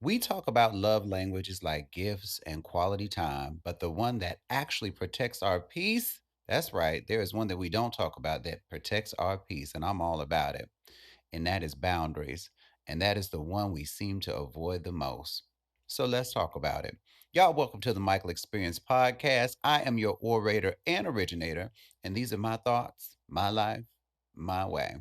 We talk about love languages like gifts and quality time, but the one that actually protects our peace, that's right, there is one that we don't talk about that protects our peace, and I'm all about it. And that is boundaries. And that is the one we seem to avoid the most. So let's talk about it. Y'all, welcome to the Michael Experience Podcast. I am your orator and originator, and these are my thoughts, my life, my way.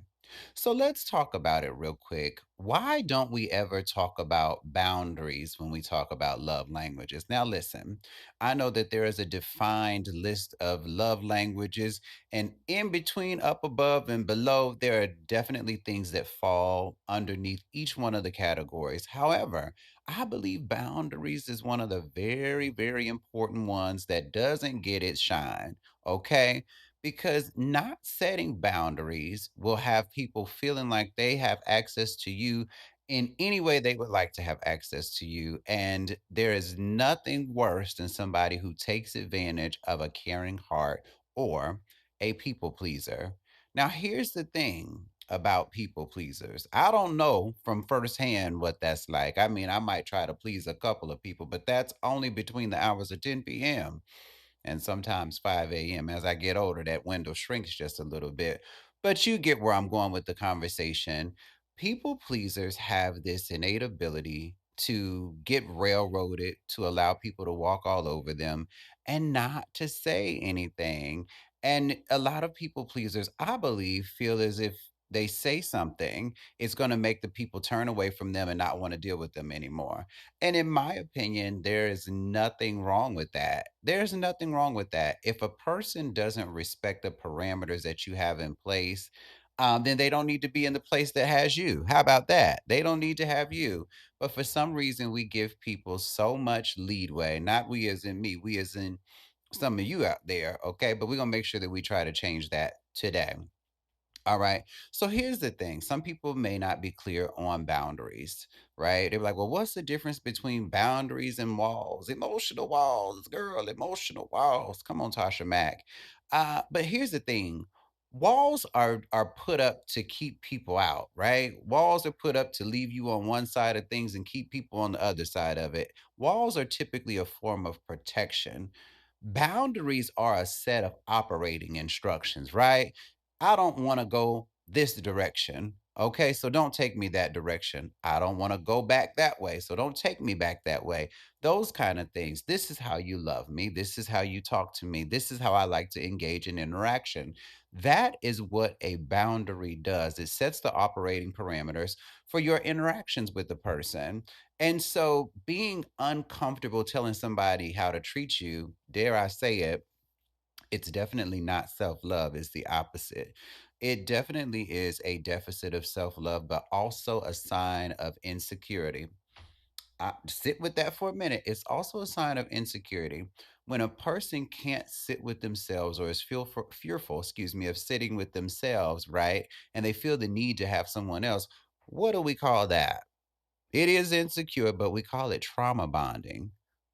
So let's talk about it real quick. Why don't we ever talk about boundaries when we talk about love languages? Now, listen, I know that there is a defined list of love languages, and in between, up above, and below, there are definitely things that fall underneath each one of the categories. However, I believe boundaries is one of the very, very important ones that doesn't get its shine. Okay, because not setting boundaries will have people feeling like they have access to you in any way they would like to have access to you. And there is nothing worse than somebody who takes advantage of a caring heart or a people pleaser. Now, here's the thing about people pleasers. I don't know from firsthand what that's like. I mean, I might try to please a couple of people, but that's only between the hours of 10 p.m and sometimes 5 a.m. As I get older, that window shrinks just a little bit. But you get where I'm going with the conversation. People pleasers have this innate ability to get railroaded, to allow people to walk all over them and not to say anything. And a lot of people pleasers, I believe, feel as if they say something, it's going to make the people turn away from them and not want to deal with them anymore. And in my opinion, there is nothing wrong with that. There's nothing wrong with that. If a person doesn't respect the parameters that you have in place, then they don't need to be in the place that has you. How about that? They don't need to have you. But for some reason, we give people so much leadway, not we as in me, we as in some of you out there. Okay. But we're going to make sure that we try to change that today. All right. So here's the thing. Some people may not be clear on boundaries, right? They're like, well, what's the difference between boundaries and walls? Emotional walls, girl, emotional walls. Come on, Tasha Mack. But here's the thing. Walls are put up to keep people out, right? Walls are put up to leave you on one side of things and keep people on the other side of it. Walls are typically a form of protection. Boundaries are a set of operating instructions, right? I don't want to go this direction. Okay, so don't take me that direction. I don't want to go back that way. So don't take me back that way. Those kind of things. This is how you love me. This is how you talk to me. This is how I like to engage in interaction. That is what a boundary does. It sets the operating parameters for your interactions with the person. And so being uncomfortable telling somebody how to treat you, dare I say it, it's definitely not self love, it's the opposite. It definitely is a deficit of self love, but also a sign of insecurity. Sit with that for a minute. It's also a sign of insecurity. When a person can't sit with themselves or is fearful, excuse me, of sitting with themselves, right? And they feel the need to have someone else. What do we call that? It is insecure, but we call it trauma bonding.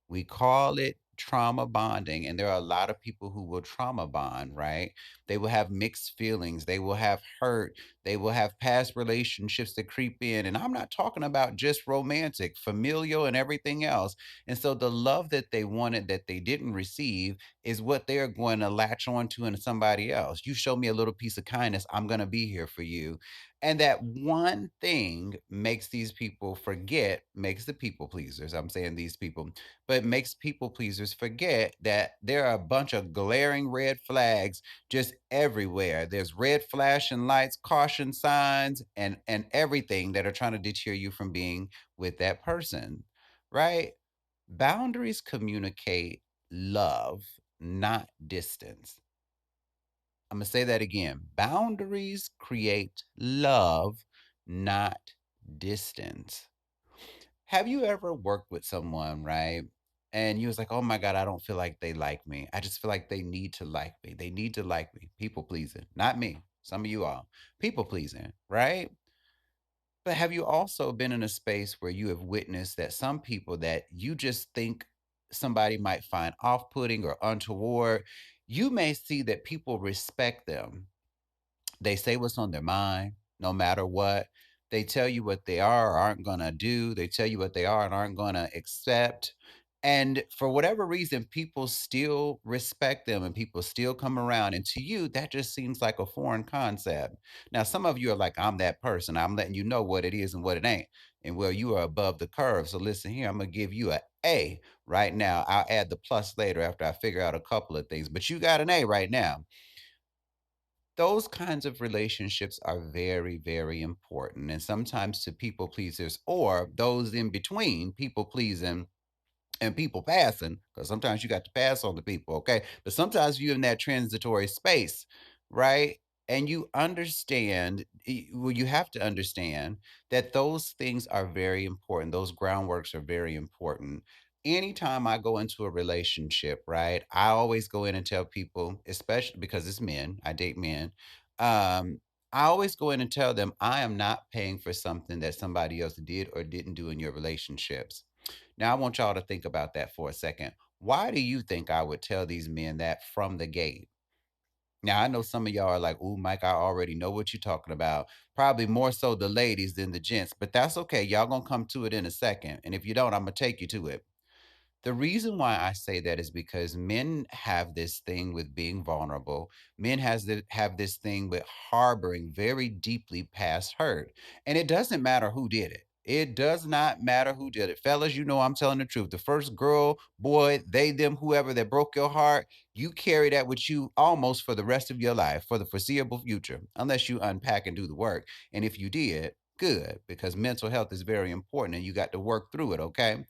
We call it trauma bonding. And there are a lot of people who will trauma bond, right? They will have mixed feelings. They will have hurt. They will have past relationships that creep in. And I'm not talking about just romantic, familial, and everything else. And so the love that they wanted that they didn't receive is what they're going to latch on to in somebody else. You show me a little piece of kindness, I'm going to be here for you. And that one thing makes these people forget, makes the people pleasers, I'm saying these people, but makes people pleasers forget that there are a bunch of glaring red flags just everywhere. There's red flashing lights, caution signs, and everything that are trying to deter you from being with that person, right? Boundaries communicate love, not distance. I'm going to say that again. Boundaries create love, not distance. Have you ever worked with someone, right? And you was like, oh my God, I don't feel like they like me. I just feel like they need to like me. They need to like me. People pleasing, not me. Some of you all. People pleasing, right? But have you also been in a space where you have witnessed that some people that you just think somebody might find off putting or untoward, you may see that people respect them. They say what's on their mind no matter what. They tell you what they are or aren't going to do. They tell you what they are and aren't going to accept. And for whatever reason, people still respect them and people still come around. And to you, that just seems like a foreign concept. Now, some of you are like, I'm that person. I'm letting you know what it is and what it ain't. And well, you are above the curve. So listen here, I'm going to give you a A right now. I'll add the plus later after I figure out a couple of things. But you got an A right now. Those kinds of relationships are very, very important. And sometimes to people pleasers or those in between people pleasing and people passing, because sometimes you got to pass on the people, okay? But sometimes you're in that transitory space, right? And you understand, well, you have to understand that those things are very important. Those groundworks are very important. Anytime I go into a relationship, right, I always go in and tell people, especially because it's men, I date men. Um, I always go in and tell them, I am not paying for something that somebody else did or didn't do in your relationships. Now, I want y'all to think about that for a second. Why do you think I would tell these men that from the gate? Now, I know some of y'all are like, "Ooh, Mike, I already know what you're talking about." Probably more so the ladies than the gents, but that's okay. Y'all gonna come to it in a second. And if you don't, I'm gonna take you to it. The reason why I say that is because men have this thing with being vulnerable. Men have this thing with harboring very deeply past hurt. And it doesn't matter who did it. It does not matter who did it. Fellas, you know I'm telling the truth. The first girl, boy, they, them, whoever that broke your heart, you carry that with you almost for the rest of your life, for the foreseeable future, unless you unpack and do the work. And if you did, good, because mental health is very important and you got to work through it, okay?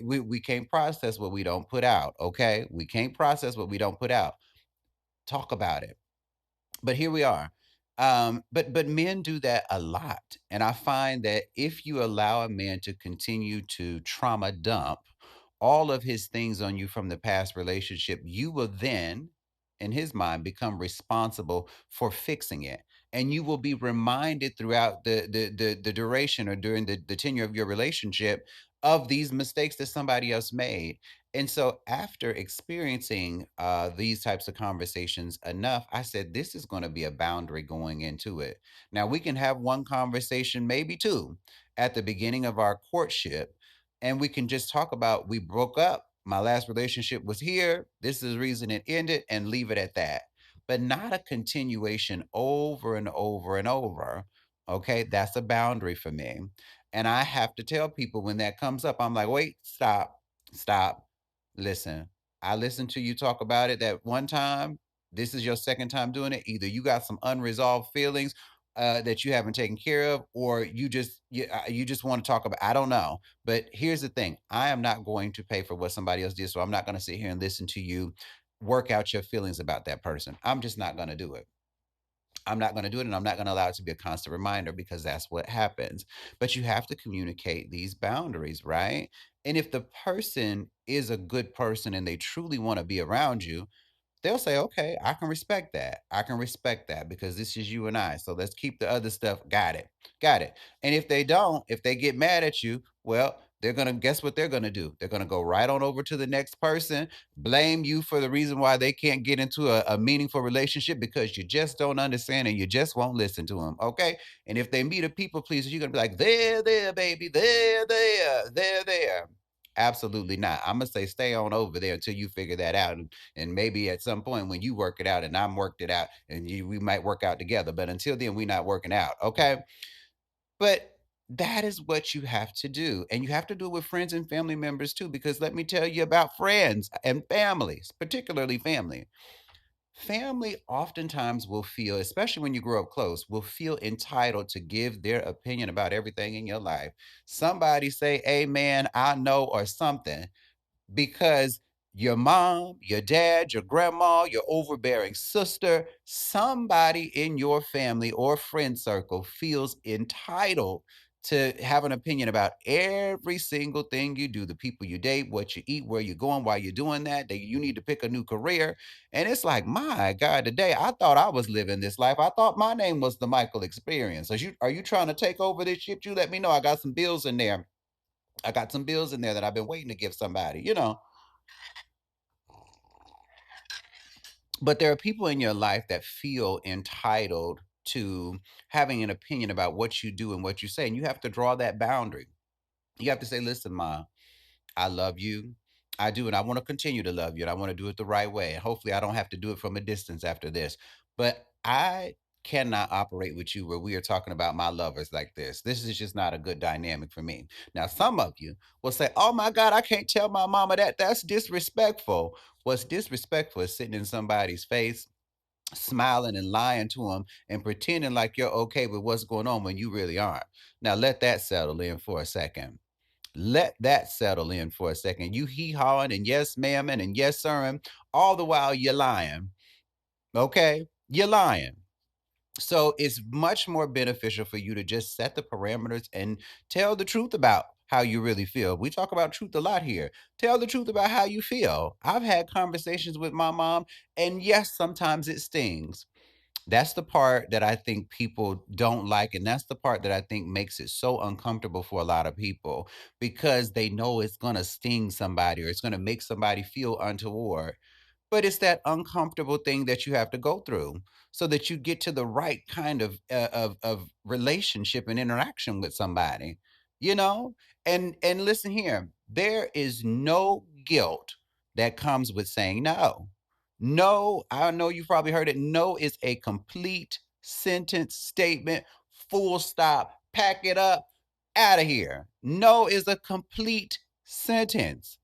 We can't process what we don't put out. Okay, we can't process what we don't put out. Talk about it. But here we are. But men do that a lot, and I find that if you allow a man to continue to trauma dump all of his things on you from the past relationship, you will then, in his mind, become responsible for fixing it. And you will be reminded throughout the duration or during the tenure of your relationship of these mistakes that somebody else made. And so after experiencing these types of conversations enough, I said, this is going to be a boundary going into it. Now, we can have one conversation, maybe two, at the beginning of our courtship, and we can just talk about we broke up. My last relationship was here. This is the reason it ended, and leave it at that. But not a continuation over and over and over. Okay, that's a boundary for me. And I have to tell people when that comes up, I'm like, wait, stop, stop. Listen, I listened to you talk about it that one time. This is your second time doing it. Either you got some unresolved feelings that you haven't taken care of, or you just want to talk about. I don't know, but here's the thing: I am not going to pay for what somebody else did, so I'm not going to sit here and listen to you work out your feelings about that person. I'm just not going to do it. I'm not going to do it, and I'm not going to allow it to be a constant reminder because that's what happens. But you have to communicate these boundaries, right? And if the person is a good person and they truly want to be around you, they'll say, okay, I can respect that. I can respect that because this is you and I. So let's keep the other stuff. Got it. Got it. And if they don't, if they get mad at you, well, they're going to guess what they're going to do. They're going to go right on over to the next person, blame you for the reason why they can't get into a meaningful relationship because you just don't understand and you just won't listen to them. Okay. And if they meet a people pleaser, you're going to be like, there, baby, there. Absolutely not. I'm gonna say stay on over there until you figure that out, and maybe at some point when you work it out and I'm worked it out, and we might work out together. But until then, we're not working out. Okay. But that is what you have to do. And you have to do it with friends and family members too, because let me tell you about friends and families, particularly family. Family oftentimes will feel, especially when you grow up close, will feel entitled to give their opinion about everything in your life. Somebody say, amen, I know, or something because your mom, your dad, your grandma, your overbearing sister, somebody in your family or friend circle feels entitled to have an opinion about every single thing you do, the people you date, what you eat, where you're going, why you're doing that, that you need to pick a new career. And it's like, my God, today I thought I was living this life. I thought my name was the Michael Experience. Are you trying to take over this shit? You let me know. I got some bills in there. I got some bills in there that I've been waiting to give somebody. But there are people in your life that feel entitled to having an opinion about what you do and what you say. And you have to draw that boundary. You have to say, listen, Ma, I love you. I do, and I want to continue to love you, and I want to do it the right way. And hopefully, I don't have to do it from a distance after this. But I cannot operate with you where we are talking about my lovers like this. This is just not a good dynamic for me. Now, some of you will say, "Oh my God, I can't tell my mama that. That's disrespectful." What's disrespectful is sitting in somebody's face, smiling and lying to them, and pretending like you're okay with what's going on when you really aren't. Now, let that settle in for a second. Let that settle in for a second. You hee hawing and yes, ma'am, and yes, sir, all the while you're lying. Okay? You're lying. So it's much more beneficial for you to just set the parameters and tell the truth about how you really feel. We talk about truth a lot here. Tell the truth about how you feel. I've had conversations with my mom, and yes, sometimes it stings. That's the part that I think people don't like, and that's the part that I think makes it so uncomfortable for a lot of people because they know it's gonna sting somebody or it's gonna make somebody feel untoward. But it's that uncomfortable thing that you have to go through so that you get to the right kind of of relationship and interaction with somebody, you know? And listen here, there is no guilt that comes with saying no. No, I know you've probably heard it. No is a complete sentence statement, full stop, pack it up, out of here. No is a complete sentence.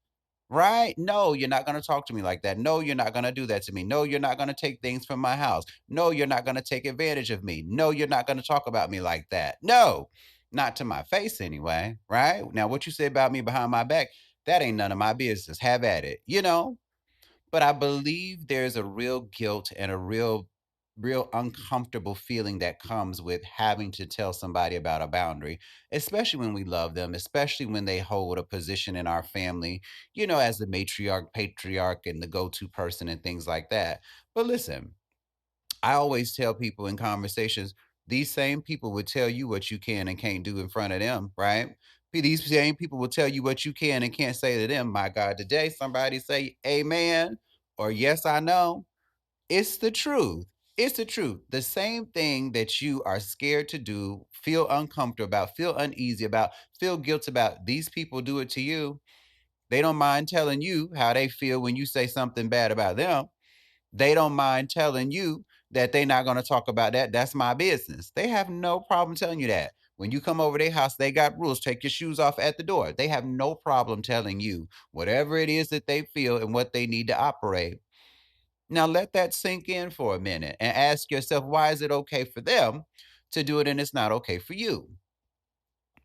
Right? No, you're not going to talk to me like that. No, you're not going to do that to me. No, you're not going to take things from my house. No, you're not going to take advantage of me. No, you're not going to talk about me like that. No, not to my face anyway. Right? Now, what you say about me behind my back, that ain't none of my business. Have at it. But I believe there's a real guilt and a real uncomfortable feeling that comes with having to tell somebody about a boundary, especially when we love them, especially when they hold a position in our family, as the matriarch, patriarch, and the go-to person and things like that. But listen, I always tell people in conversations, these same people would tell you what you can and can't do in front of them, right? These same people will tell you what you can and can't say to them. My God, today somebody say amen or yes, I know. It's the truth. It's the truth. The same thing that you are scared to do, feel uncomfortable about, feel uneasy about, feel guilt about, these people do it to you. They don't mind telling you how they feel when you say something bad about them. They don't mind telling you that they're not going to talk about that. That's my business. They have no problem telling you that. When you come over their house, they got rules. Take your shoes off at the door. They have no problem telling you whatever it is that they feel and what they need to operate. Now let that sink in for a minute and ask yourself, why is it okay for them to do it and it's not okay for you?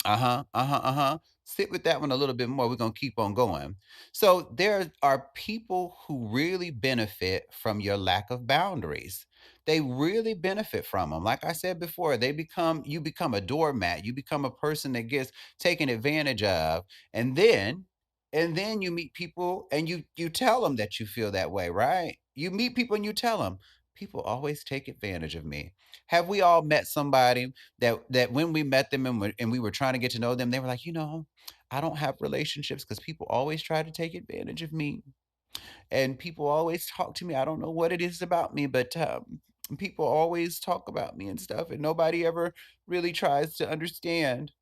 Uh-huh, uh-huh, uh-huh. Sit with that one a little bit more. We're going to keep on going. So there are people who really benefit from your lack of boundaries. They really benefit from them. Like I said before, you become a doormat. You become a person that gets taken advantage of. And then you meet people and you tell them that you feel that way, right? You meet people and you tell them, people always take advantage of me. Have we all met somebody that when we met them and we were trying to get to know them, they were like, I don't have relationships because people always try to take advantage of me, and people always talk to me. I don't know what it is about me, but people always talk about me and stuff, and nobody ever really tries to understand.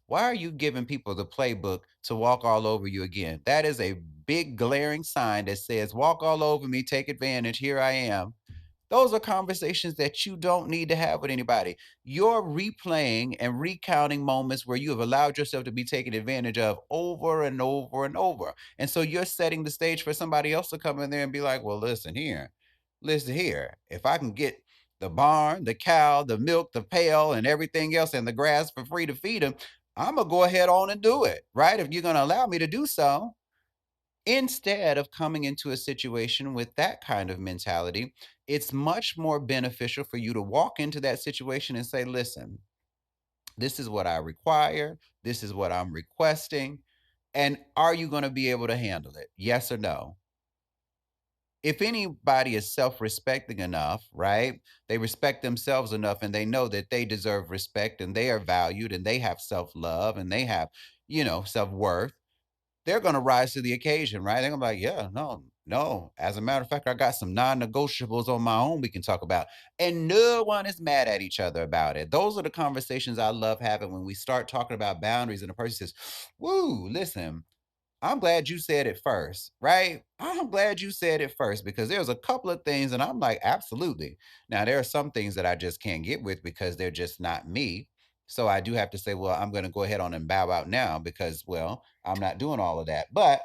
Why are you giving people the playbook to walk all over you again? That is a big glaring sign that says, walk all over me, take advantage. Here I am. Those are conversations that you don't need to have with anybody. You're replaying and recounting moments where you have allowed yourself to be taken advantage of over and over and over. And so you're setting the stage for somebody else to come in there and be like, well, listen here. If I can get the barn, the cow, the milk, the pail, and everything else, and the grass for free to feed them, I'm going to go ahead on and do it, right? If you're going to allow me to do so. Instead of coming into a situation with that kind of mentality, it's much more beneficial for you to walk into that situation and say, listen, this is what I require. This is what I'm requesting. And are you going to be able to handle it? Yes or no? If anybody is self respecting enough, right? They respect themselves enough and they know that they deserve respect and they are valued and they have self love and they have, self worth, they're going to rise to the occasion, right? They're going to be like, yeah, no. No, as a matter of fact, I got some non-negotiables on my own we can talk about, and no one is mad at each other about it. Those are the conversations I love having when we start talking about boundaries, and the person says, "Woo, listen, I'm glad you said it first, right? I'm glad you said it first because there's a couple of things, and I'm like, absolutely. Now, there are some things that I just can't get with because they're just not me. So I do have to say, well, I'm going to go ahead on and bow out now because, well, I'm not doing all of that. But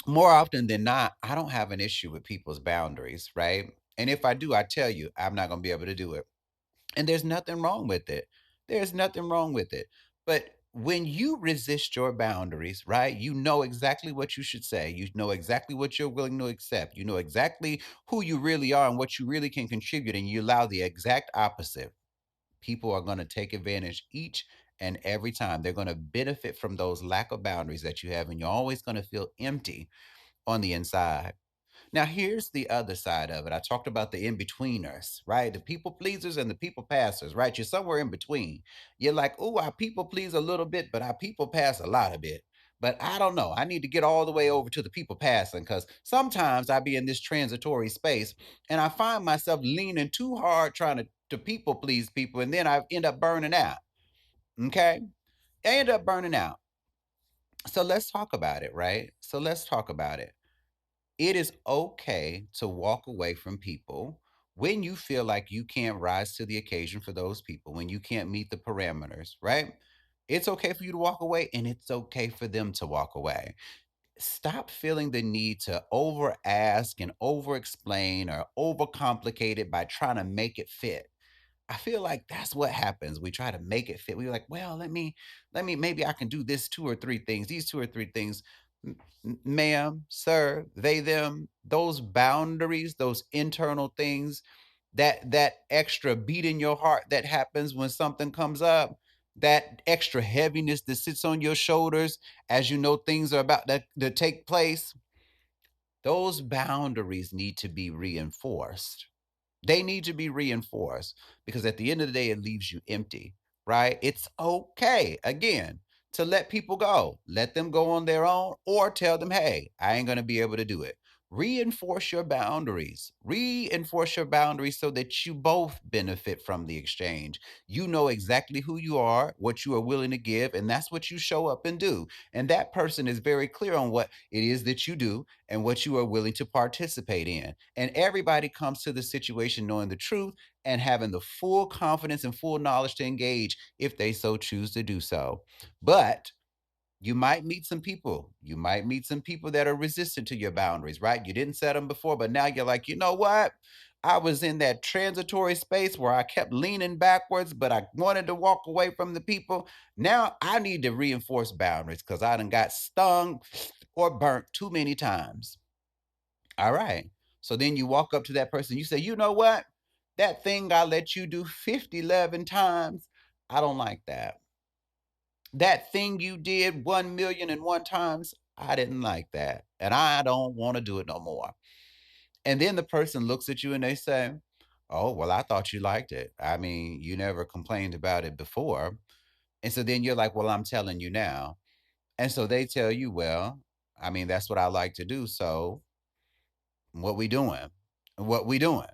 more often than not, I don't have an issue with people's boundaries, right? And if I do, I tell you, I'm not going to be able to do it. And there's nothing wrong with it. There's nothing wrong with it. But when you resist your boundaries, right, you know exactly what you should say. You know exactly what you're willing to accept. You know exactly who you really are and what you really can contribute. And you allow the exact opposite. People are going to take advantage each and every time. They're going to benefit from those lack of boundaries that you have. And you're always going to feel empty on the inside. Now, here's the other side of it. I talked about the in betweeners, right? The people pleasers and the people passers, right? You're somewhere in between. You're like, oh, I people please a little bit, but I people pass a lot of bit. But I don't know. I need to get all the way over to the people passing because sometimes I be in this transitory space and I find myself leaning too hard trying to people please people. And then I end up burning out. Okay. I end up burning out. So let's talk about it, right? So let's talk about it. It is okay to walk away from people when you feel like you can't rise to the occasion for those people, when you can't meet the parameters, right? It's okay for you to walk away and it's okay for them to walk away. Stop feeling the need to over ask and over explain or overcomplicate it by trying to make it fit. I feel like that's what happens. We try to make it fit. We're like, well, maybe I can do this two or three things, these two or three things. Ma'am, sir, they, them, those boundaries, those internal things, that extra beat in your heart that happens when something comes up, that extra heaviness that sits on your shoulders as you know things are about to take place, those boundaries need to be reinforced. They need to be reinforced because at the end of the day, it leaves you empty, right? It's okay, again, to let people go. Let them go on their own or tell them, hey, I ain't going to be able to do it. Reinforce your boundaries. Reinforce your boundaries so that you both benefit from the exchange. You know exactly who you are, what you are willing to give, and that's what you show up and do. And that person is very clear on what it is that you do and what you are willing to participate in. And everybody comes to the situation knowing the truth and having the full confidence and full knowledge to engage if they so choose to do so. But you might meet some people. You might meet some people that are resistant to your boundaries, right? You didn't set them before, but now you're like, you know what? I was in that transitory space where I kept leaning backwards, but I wanted to walk away from the people. Now I need to reinforce boundaries because I done got stung or burnt too many times. All right. So then you walk up to that person, you say, you know what? That thing I let you do 50, 11 times, I don't like that. That thing you did 1,000,001 times, I didn't like that. And I don't want to do it no more. And then the person looks at you and they say, oh, well, I thought you liked it. I mean, you never complained about it before. And so then you're like, well, I'm telling you now. And so they tell you, well, I mean, that's what I like to do. So what we doing? What we doing?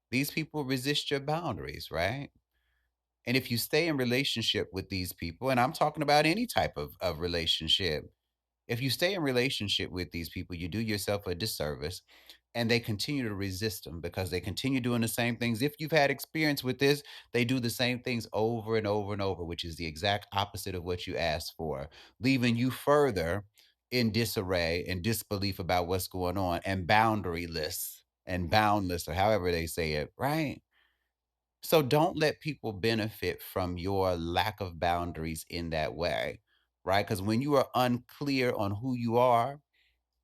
These people resist your boundaries, right? And if you stay in relationship with these people, and I'm talking about any type of relationship, if you stay in relationship with these people, you do yourself a disservice and they continue to resist them because they continue doing the same things. If you've had experience with this, they do the same things over and over and over, which is the exact opposite of what you asked for, leaving you further in disarray and disbelief about what's going on and boundaryless and boundless, or however they say it, right? So don't let people benefit from your lack of boundaries in that way, right? Because when you are unclear on who you are,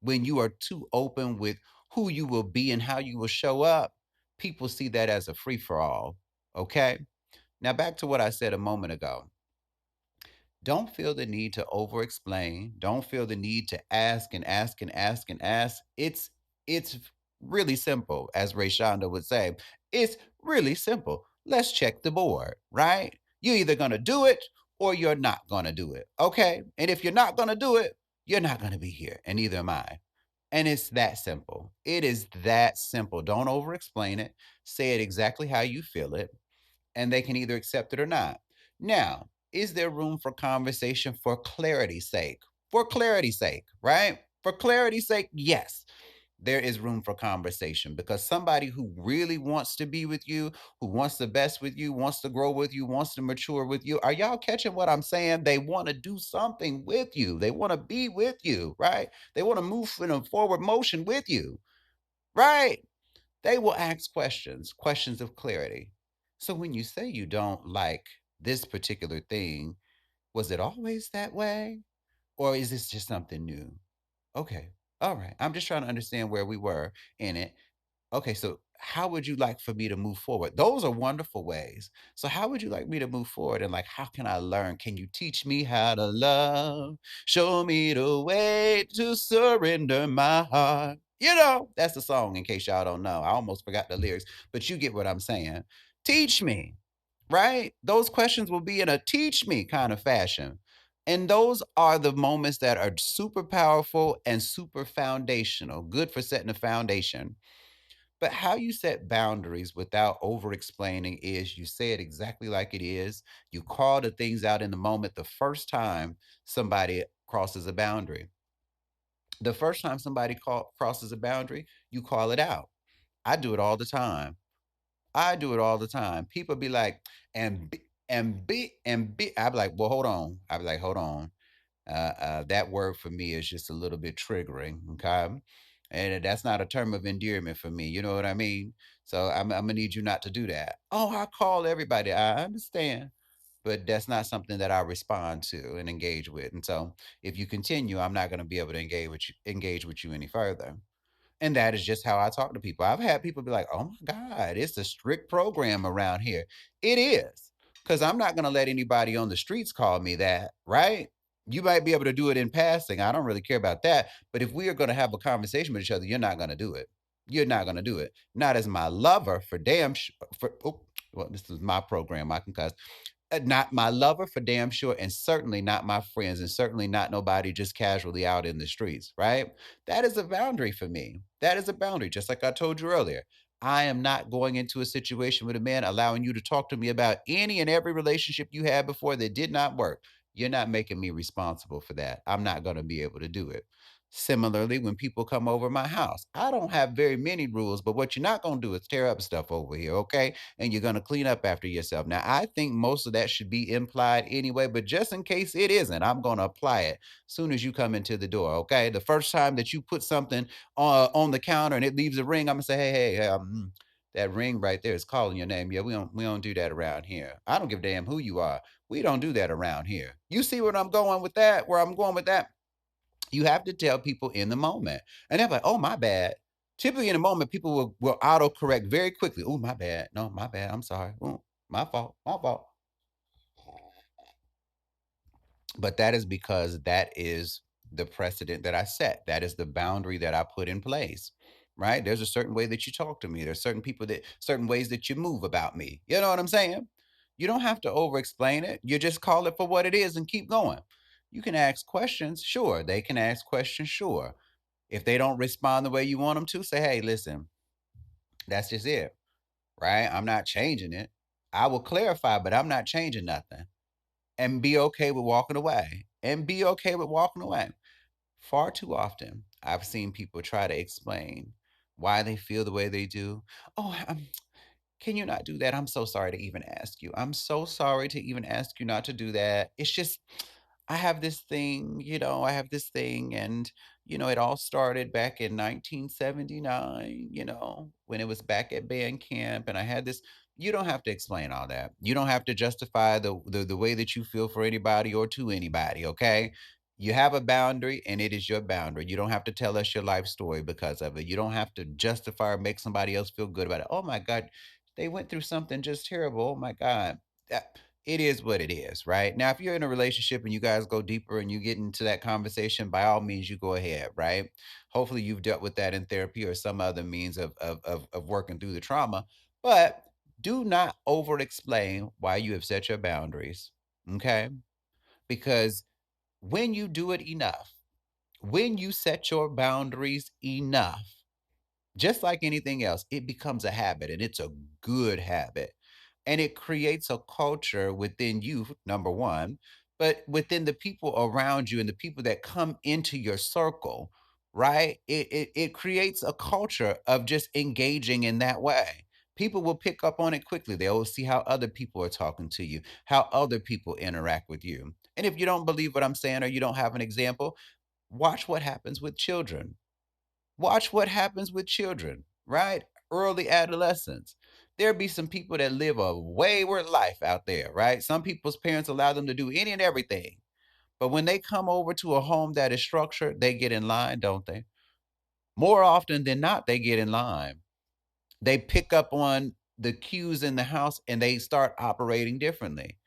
when you are too open with who you will be and how you will show up, people see that as a free for all. Okay. Now, back to what I said a moment ago. Don't feel the need to over explain. Don't feel the need to ask and ask and ask and ask. It's really simple, as Ray Shonda would say. It's really simple. Let's check the board, right? You're either gonna do it or you're not gonna do it. Okay. And if you're not gonna do it, You're not going to be here, and neither am I. And it's that simple. It is that simple. Don't over explain it. Say it exactly how you feel it, and they can either accept it or not. Now, is there room for conversation for clarity's sake? For clarity's sake, right? For clarity's sake, yes, there is room for conversation because somebody who really wants to be with you, who wants the best with you, wants to grow with you, wants to mature with you. Are y'all catching what I'm saying? They want to do something with you. They want to be with you, right? They want to move in a forward motion with you, right? They will ask questions, questions of clarity. So when you say you don't like this particular thing, was it always that way? Or is this just something new? Okay. All right. I'm just trying to understand where we were in it. Okay, so how would you like for me to move forward? Those are wonderful ways. So how would you like me to move forward? And like, how can I learn? Can you teach me how to love? Show me the way to surrender my heart. That's the song in case y'all don't know. I almost forgot the lyrics, but you get what I'm saying. Teach me, right? Those questions will be in a teach me kind of fashion. And those are the moments that are super powerful and super foundational, good for setting a foundation. But how you set boundaries without over explaining is you say it exactly like it is. You call the things out in the moment the first time somebody crosses a boundary. The first time somebody crosses a boundary, you call it out. I do it all the time. I do it all the time. People be like, and be. I be like, well, hold on. I be like, hold on. That word for me is just a little bit triggering. Okay. And that's not a term of endearment for me. You know what I mean? So I'm gonna need you not to do that. Oh, I call everybody. I understand, but that's not something that I respond to and engage with. And so if you continue, I'm not gonna be able to engage with you any further. And that is just how I talk to people. I've had people be like, "Oh my God, it's a strict program around here." It is, because I'm not going to let anybody on the streets call me that, right? You might be able to do it in passing. I don't really care about that. But if we are going to have a conversation with each other, you're not going to do it. You're not going to do it. Not as my lover, for damn sure. Well, this is my program. I can cuss. Not my lover for damn sure, and certainly not my friends, and certainly not nobody just casually out in the streets, right? That is a boundary for me. That is a boundary. Just like I told you earlier, I am not going into a situation with a man allowing you to talk to me about any and every relationship you had before that did not work. You're not making me responsible for that. I'm not going to be able to do it. Similarly, when people come over my house, I don't have very many rules, but what you're not going to do is tear up stuff over here, okay? And you're going to clean up after yourself. Now, I think most of that should be implied anyway, but just in case it isn't, I'm going to apply it soon as you come into the door, okay? The first time that you put something on the counter and it leaves a ring, I'm going to say, hey, that ring right there is calling your name. Yeah, we don't do that around here. I don't give a damn who you are. We don't do that around here. You see what I'm going with that? Where I'm going with that? You have to tell people in the moment. And they're like, oh, my bad. Typically in the moment, people will auto correct very quickly. Oh, my bad. No, my bad. I'm sorry. Oh, my fault. My fault. But that is because that is the precedent that I set. That is the boundary that I put in place. Right? There's a certain way that you talk to me. There's certain people that certain ways that you move about me. You know what I'm saying? You don't have to over explain it. You just call it for what it is and keep going. You can ask questions, sure. They can ask questions, sure. If they don't respond the way you want them to, say, hey, listen, that's just it, right? I'm not changing it. I will clarify, but I'm not changing nothing. And be okay with walking away. And be okay with walking away. Far too often, I've seen people try to explain why they feel the way they do. Oh, can you not do that? I'm so sorry to even ask you. I'm so sorry to even ask you not to do that. It's just, I have this thing, I have this thing. And, it all started back in 1979, when it was back at band camp. And I had this. You don't have to explain all that. You don't have to justify the way that you feel for anybody or to anybody. Okay. You have a boundary and it is your boundary. You don't have to tell us your life story because of it. You don't have to justify or make somebody else feel good about it. Oh my God, they went through something just terrible. Oh my God. It is what it is, right? Now, if you're in a relationship and you guys go deeper and you get into that conversation, by all means, you go ahead, right? Hopefully, you've dealt with that in therapy or some other means of working through the trauma. But do not over explain why you have set your boundaries, okay? Because when you do it enough, When you set your boundaries enough, just like anything else, it becomes a habit and it's a good habit. And it creates a culture within you, number one, but within the people around you and the people that come into your circle, right? It creates a culture of just engaging in that way. People will pick up on it quickly. They'll see how other people are talking to you, how other people interact with you. And if you don't believe what I'm saying or you don't have an example, watch what happens with children. Watch what happens with children, right? Early adolescence. There be some people that live a wayward life out there, right? Some people's parents allow them to do any and everything. But when they come over to a home that is structured, they get in line, don't they? More often than not, they get in line. They pick up on the cues in the house and they start operating differently.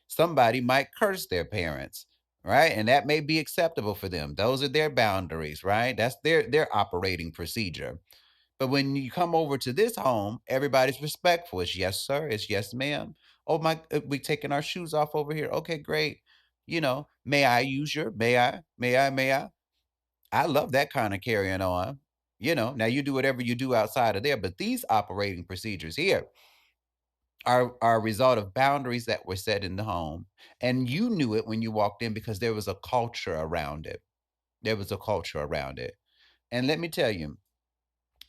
Somebody might curse their parents, right? And that may be acceptable for them. Those are their boundaries, right? That's their operating procedure. But when you come over to this home, everybody's respectful. It's yes, sir. It's yes, ma'am. Oh my, we taking our shoes off over here. Okay, great. May I use your, may I? I love that kind of carrying on. Now you do whatever you do outside of there, but these operating procedures here are a result of boundaries that were set in the home. And you knew it when you walked in because there was a culture around it. There was a culture around it. And let me tell you,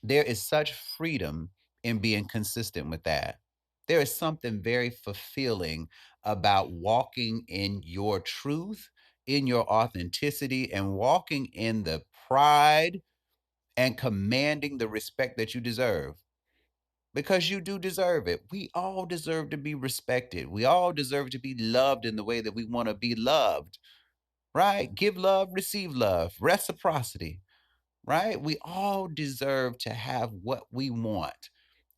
there is such freedom in being consistent with that. There is something very fulfilling about walking in your truth, in your authenticity, and walking in the pride and commanding the respect that you deserve because you do deserve it. We all deserve to be respected. We all deserve to be loved in the way that we want to be loved, right? Give love, receive love, reciprocity, right? We all deserve to have what we want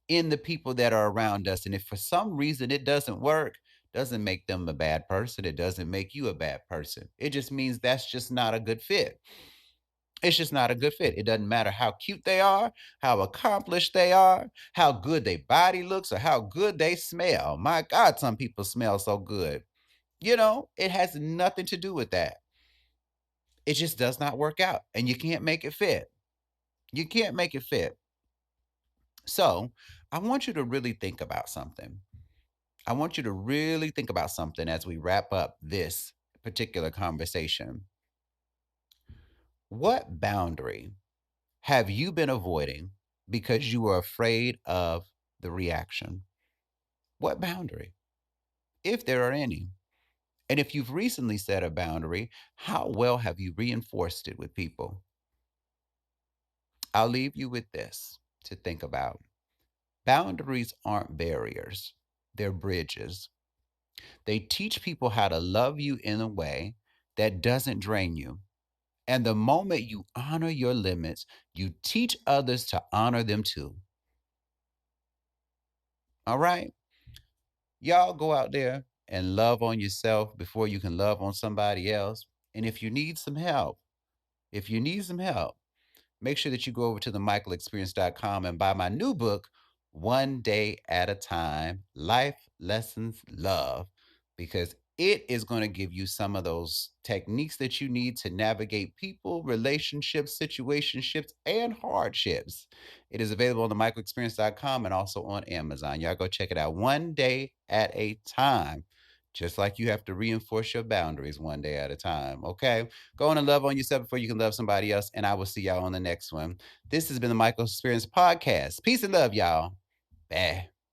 in the people that are around us. And if for some reason it doesn't work, doesn't make them a bad person. It doesn't make you a bad person. It just means that's just not a good fit. It's just not a good fit. It doesn't matter how cute they are, how accomplished they are, how good their body looks, or how good they smell. My God, some people smell so good. It has nothing to do with that. It just does not work out, and you can't make it fit. You can't make it fit. So, I want you to really think about something. I want you to really think about something as we wrap up this particular conversation. What boundary have you been avoiding because you were afraid of the reaction? What boundary, if there are any? And if you've recently set a boundary, how well have you reinforced it with people? I'll leave you with this to think about. Boundaries aren't barriers, they're bridges. They teach people how to love you in a way that doesn't drain you. And the moment you honor your limits, you teach others to honor them too. All right? Y'all go out there and love on yourself before you can love on somebody else. And if you need some help, make sure that you go over to the michaelexperience.com and buy my new book, One Day at a Time Life Lessons Love, because it is going to give you some of those techniques that you need to navigate people, relationships, situationships, and hardships. It is available on the michaelexperience.com and also on Amazon. Y'all go check it out. One day at a time. Just like you have to reinforce your boundaries one day at a time. Okay. Go on and love on yourself before you can love somebody else. And I will see y'all on the next one. This has been the Michael Experience Podcast. Peace and love, y'all. Bye.